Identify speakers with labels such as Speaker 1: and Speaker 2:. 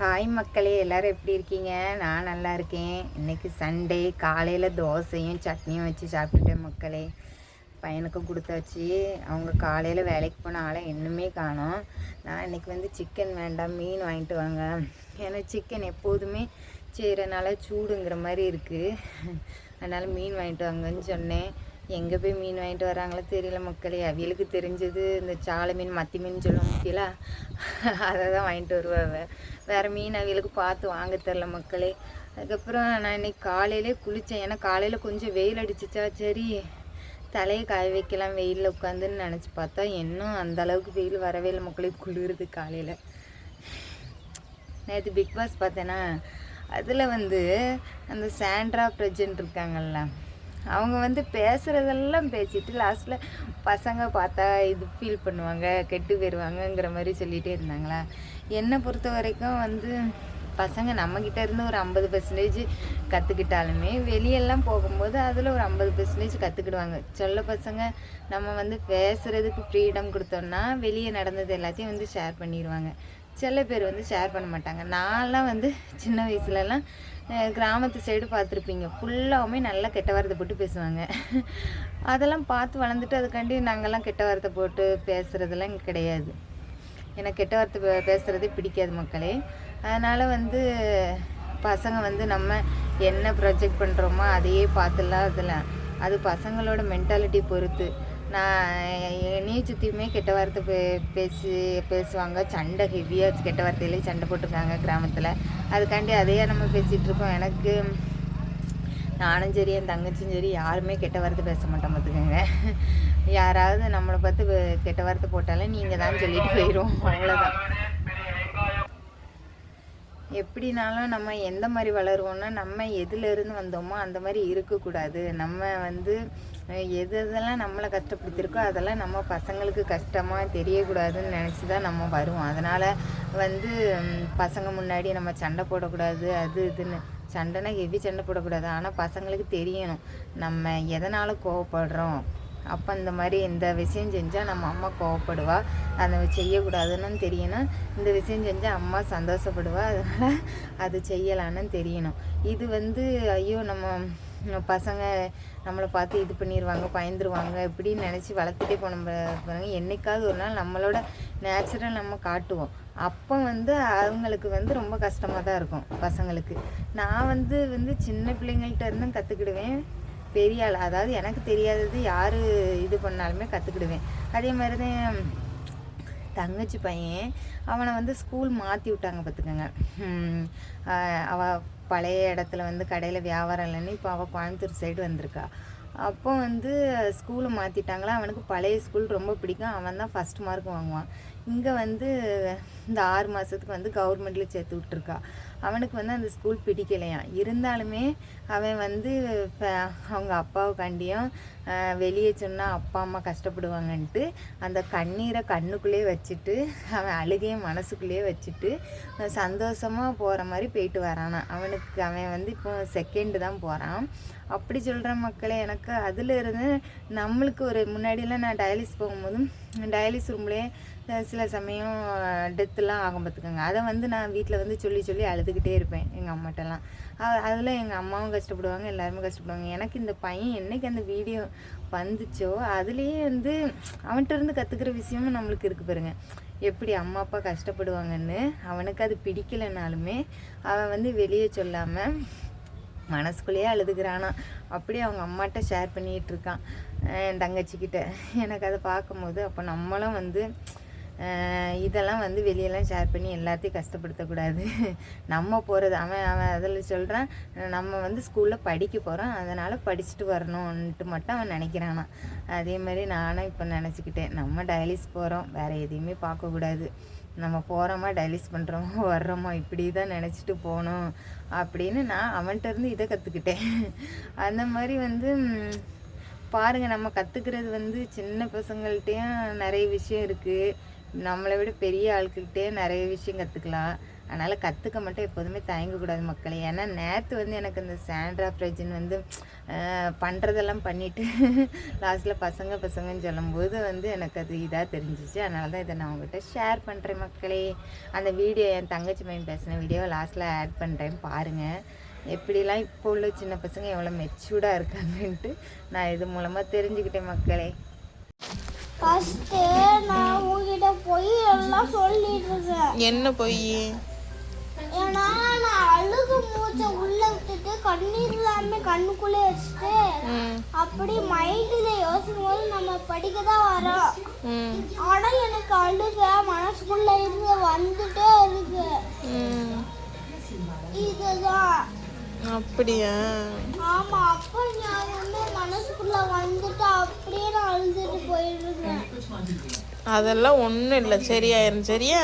Speaker 1: Hi மக்களே, எல்லோரும் எப்படி இருக்கீங்க? நான் நல்லா இருக்கேன். இன்றைக்கி சண்டே, காலையில் தோசையும் சட்னியும் வச்சு சாப்பிட்டுட்டேன் மக்களே. பையனுக்கும் கொடுத்தாச்சு. அவங்க காலையில் வேலைக்கு போன ஆளை இன்னுமே காணோம். நான் இன்றைக்கி வந்து சிக்கன் வேண்டாம், மீன் வாங்கிட்டு வாங்க. ஏன்னா சிக்கன் எப்போதுமே செய்கிறனால சூடுங்கிற மாதிரி இருக்குது. அதனால் மீன் வாங்கிட்டு வாங்கன்னு சொன்னேன். எங்கே போய் மீன் வாங்கிட்டு வராங்களோ தெரியல மக்களே. அவியலுக்கு தெரிஞ்சது இந்த சாலை மீன், மத்தி மீன் சொல்லுவோம் முக்கியல, அதை தான் வாங்கிட்டு வருவாங்க. வேறு மீன் அவியலுக்கு பார்த்து வாங்க தெரில மக்களே. அதுக்கப்புறம் நான் இன்றைக்கி காலையிலே குளித்தேன். ஏன்னா காலையில் கொஞ்சம் வெயில் அடிச்சிச்சா, சரி தலையை காய வைக்கலாம் வெயிலில் உட்காந்துன்னு நினச்சி பார்த்தா இன்னும் அந்தளவுக்கு வெயில் வரவே இல்லை மக்களே. குளிருது காலையில். நேற்று பிக் பாஸ் பார்த்தேன்னா, அதில் வந்து அந்த சாண்ட்ரா பிரஜன் இருக்காங்கல்ல, அவங்க வந்து பேசுகிறதெல்லாம் பேசிட்டு லாஸ்ட்டில் பசங்க பார்த்தா இது ஃபீல் பண்ணுவாங்க, கெட்டு போயிடுவாங்கங்கிற மாதிரி சொல்லிகிட்டே இருந்தாங்களா. என்னை பொறுத்த வரைக்கும் வந்து பசங்க நம்மக்கிட்ட இருந்து ஒரு 50% கற்றுக்கிட்டாலுமே வெளியெல்லாம் போகும்போது அதில் ஒரு 50% கற்றுக்கிடுவாங்க. சொல்ல பசங்க நம்ம வந்து பேசுகிறதுக்கு ஃப்ரீடம் கொடுத்தோம்னா வெளியே நடந்தது எல்லாத்தையும் வந்து ஷேர் பண்ணிடுவாங்க. சில பேர் வந்து ஷேர் பண்ண மாட்டாங்க. நான்லாம் வந்து சின்ன வயசுலலாம் கிராமத்து சைடு பார்த்துருப்பீங்க, ஃபுல்லாகவுமே நல்லா கெட்ட வார்த்தை போட்டு பேசுவாங்க. அதெல்லாம் பார்த்து வளர்ந்துட்டு அதுக்காண்டி நாங்கள்லாம் கெட்ட வார்த்தை போட்டு பேசுகிறதெல்லாம் கிடையாது. எனக்கு கெட்ட வார்த்தை பேசுகிறதே பிடிக்காது மக்களே. அதனால் வந்து பசங்க வந்து நம்ம என்ன ப்ரொஜெக்ட் பண்ணுறோமோ அதையே பார்த்துலாம் அதெல்லாம் அது பசங்களோட மென்டாலிட்டி பொறுத்து. நான் என்னையும் சுற்றியுமே கெட்ட வார்த்தை பேசுவாங்க. சண்டை ஹெவியாக கெட்ட வார்த்தையிலே சண்டை போட்டிருக்காங்க கிராமத்தில். அதுக்காண்டி அதையே நம்ம பேசிகிட்டு இருக்கோம். எனக்கு நானும் சரி என் தங்கச்சியும் சரி யாருமே கெட்ட வார்த்தை பேச மாட்டோம் பார்த்துக்கோங்க. யாராவது நம்மளை பார்த்து கெட்ட வார்த்தை போட்டாலே நீங்கள் தான் சொல்லிட்டு போயிடும், அவ்வளோதான். எப்படினாலும் நம்ம எந்த மாதிரி வளருவோம்னா, நம்ம எதுலேருந்து வந்தோமோ அந்த மாதிரி இருக்கக்கூடாது. நம்ம வந்து எதெல்லாம் நம்மளை கஷ்டப்படுத்திருக்கோ அதெல்லாம் நம்ம பசங்களுக்கு கஷ்டமாக தெரியக்கூடாதுன்னு நினச்சி தான் நம்ம வருவோம். அதனால் வந்து பசங்க முன்னாடி நம்ம சண்டை போடக்கூடாது, அது இதுன்னு. சண்டைனா ஹெவி சண்டை போடக்கூடாது. ஆனால் பசங்களுக்கு தெரியணும் நம்ம எதனால் கோவப்படுறோம். அப்போ இந்த மாதிரி இந்த விஷயம் செஞ்சால் நம்ம அம்மா கோவப்படுவா, அதை செய்யக்கூடாதுன்னு தெரியணும். இந்த விஷயம் செஞ்சால் அம்மா சந்தோஷப்படுவா, அதனால் அது செய்யலான்னு தெரியணும். இது வந்து ஐயோ நம்ம பசங்க நம்மளை பார்த்து இது பண்ணிடுவாங்க, பயந்துருவாங்க இப்படின்னு நினச்சி வளர்த்துட்டே போன என்றைக்காவது ஒரு நாள் நம்மளோட நேச்சுரல் நம்ம காட்டுவோம். அப்போ வந்து அவங்களுக்கு வந்து ரொம்ப கஷ்டமாக தான் இருக்கும் பசங்களுக்கு. நான் வந்து சின்ன பிள்ளைங்கள்ட்ட இருந்தும் கற்றுக்கிடுவேன். பெரிய ஆள், அதாவது எனக்கு தெரியாதது யார் இது பண்ணாலுமே கற்றுக்கிடுவேன். அதே மாதிரி தான் தங்கச்சி பையன், அவனை வந்து ஸ்கூல் மாற்றி விட்டாங்க பார்த்துக்கோங்க. அவள் பழைய இடத்துல வந்து கடையில் வியாபாரம் இல்லைன்னு இப்போ அவள் கோயம்புத்தூர் சைடு வந்திருக்கா. அப்போ வந்து ஸ்கூலை மாற்றிட்டாங்களா. அவனுக்கு பழைய ஸ்கூல் ரொம்ப பிடிக்கும். அவன் தான் ஃபஸ்ட் மார்க் வாங்குவான். இங்கே வந்து இந்த 6 மாதத்துக்கு வந்து கவர்மெண்ட்டில் சேர்த்து விட்ருக்கா. அவனுக்கு வந்து அந்த ஸ்கூல் பிடிக்கலையாம். இருந்தாலுமே அவன் வந்து அவங்க அப்பாவுக்காண்டியும் வெளியே சொன்னால் அப்பா அம்மா கஷ்டப்படுவாங்கன்ட்டு அந்த கண்ணீரை கண்ணுக்குள்ளேயே வச்சுட்டு அவன் அழுகையை மனசுக்குள்ளேயே வச்சுட்டு சந்தோஷமாக போகிற மாதிரி போயிட்டு வரானா. அவன் வந்து இப்போ செகண்டு தான் போகிறான். அப்படி சொல்கிற மக்களே, எனக்கு அதில் இருந்து நம்மளுக்கு ஒரு முன்னாடியெல்லாம் நான் டயாலிஸ் போகும்போதும் டயாலிஸ் ரூம்லேயே சில சமயம் டெத்துலாம் ஆகும் பார்த்துக்கோங்க. அதை வந்து நான் வீட்டில் வந்து சொல்லி சொல்லி அழுதுகிட்டே இருப்பேன் எங்கள் அம்மாட்டெல்லாம். அதில் எங்கள் அம்மாவும் கஷ்டப்படுவாங்க, எல்லாருமே கஷ்டப்படுவாங்க. எனக்கு இந்த பையன் என்றைக்கு அந்த வீடியோ வந்துச்சோ அதுலேயே வந்து அவன்கிட்ட இருந்து கற்றுக்கிற விஷயமும் நம்மளுக்கு இருக்குது பாருங்க. எப்படி அம்மா அப்பா கஷ்டப்படுவாங்கன்னு அவனுக்கு அது பிடிக்கலைனாலுமே அவன் வந்து வெளியே சொல்லாமல் மனசுக்குள்ளேயே அழுதுகிறானா. அப்படியே அவங்க அம்மாட்ட ஷேர் பண்ணிகிட்டு இருக்கான் என் தங்கச்சிக்கிட்ட. எனக்கு அதை பார்க்கும்போது அப்போ நம்மளும் வந்து இதெல்லாம் வந்து வெளியெல்லாம் ஷேர் பண்ணி எல்லாத்தையும் கஷ்டப்படுத்தக்கூடாது. நம்ம போகிறது அவன் அதில் சொல்கிறான், நம்ம வந்து ஸ்கூலில் படிக்க போகிறோம், அதனால் படிச்சுட்டு வரணுன்ட்டு மட்டும் அவன் நினைக்கிறானா. அதே மாதிரி நானும் இப்போ நினச்சிக்கிட்டேன், நம்ம டயாலிஸ் போகிறோம், வேறு எதையுமே பார்க்கக்கூடாது. நம்ம போகிறோமா டயாலிஸ் பண்ணுறோமோ வர்றோமோ இப்படி தான் நினச்சிட்டு போகணும் அப்படின்னு நான் அவன்கிட்ட இருந்து இதை கற்றுக்கிட்டேன். அந்த மாதிரி வந்து பாருங்கள், நம்ம கற்றுக்கிறது வந்து சின்ன பசங்கள்கிட்டையும் நிறைய விஷயம் இருக்குது, நம்மளை விட பெரிய ஆட்கள்கிட்டே நிறைய விஷயம் கற்றுக்கலாம். அதனால் கற்றுக்க மட்டும் எப்போதுமே தயங்கக்கூடாது மக்களே. ஏன்னா நேற்று வந்து எனக்கு இந்த சாண்ட்ரா பிரஜின் வந்து பண்ணுறதெல்லாம் பண்ணிவிட்டு லாஸ்ட்டில் பசங்கன்னு சொல்லும்போது வந்து எனக்கு அது இதாக தெரிஞ்சிச்சு. அதனால தான் இதை நான் உங்கள்கிட்ட ஷேர் பண்ணுறேன் மக்களே. அந்த வீடியோ என் தங்கச்சி மையம் பேசின வீடியோவை லாஸ்ட்டில் ஆட் பண்ணுறேன் பாருங்கள். எப்படிலாம் இப்போ உள்ள சின்ன பசங்க எவ்வளோ மெச்சூர்டாக இருக்காங்கன்ட்டு நான் இது மூலமாக தெரிஞ்சுக்கிட்டேன் மக்களே.
Speaker 2: ஃபர்ஸ்ட்டு நான் உங்ககிட்ட போய் எல்லாம் சொல்லிட்டு இருக்கேன்.
Speaker 3: என்ன போய்?
Speaker 2: ஏன்னா நான் அழுகு மூச்சை உள்ள விட்டுட்டு கண்ணீர் எல்லாமே கண்ணுக்குள்ளே வச்சுட்டு அப்படி மைண்டில் யோசிக்கும் போது நம்ம படிக்க தான் வரோம். ஆனால் எனக்கு அழுக மனசுக்குள்ள இருந்து வந்துட்டே இருக்கு. இதுதான்.
Speaker 3: அப்படியா?
Speaker 2: ஆமா, அப்ப நான் வந்து மனசுக்குள்ள வந்துட்டு அப்படியே நான் அழுதுட்டு போயிடுறேன்.
Speaker 3: அதெல்லாம் ஒன்றும் இல்லை, சரியாயிரும். சரியா?